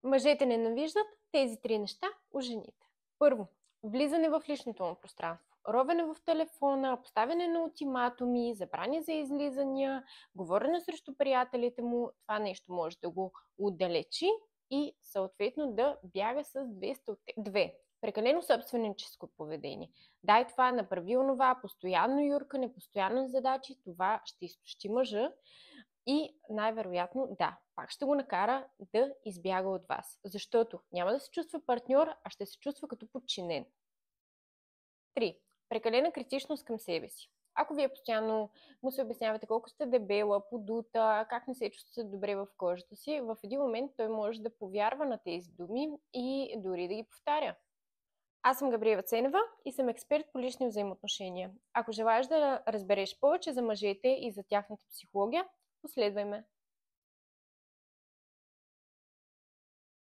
Мъжете ненавиждат тези три неща у жените. Първо, влизане в личното му пространство, ровене в телефона, поставяне на ултиматуми, забрани за излизания, говорене срещу приятелите му. Това нещо може да го отдалечи и съответно да бяга с 200 от две. Прекалено собственическо поведение. Дай това, направи онова, постоянно юркане, постоянно задачи, това ще изтощи мъжа и най-вероятно, да, пак ще го накара да избяга от вас, защото няма да се чувства партньор, а ще се чувства като подчинен. 3. Прекалена критичност към себе си. Ако вие постоянно му се обяснявате колко сте дебела, подута, как не се чувствате добре в кожата си, в един момент той може да повярва на тези думи и дори да ги повтаря. Аз съм Габриела Ценева и съм експерт по лични взаимоотношения. Ако желаеш да разбереш повече за мъжете и за тяхната психология, последвай ме.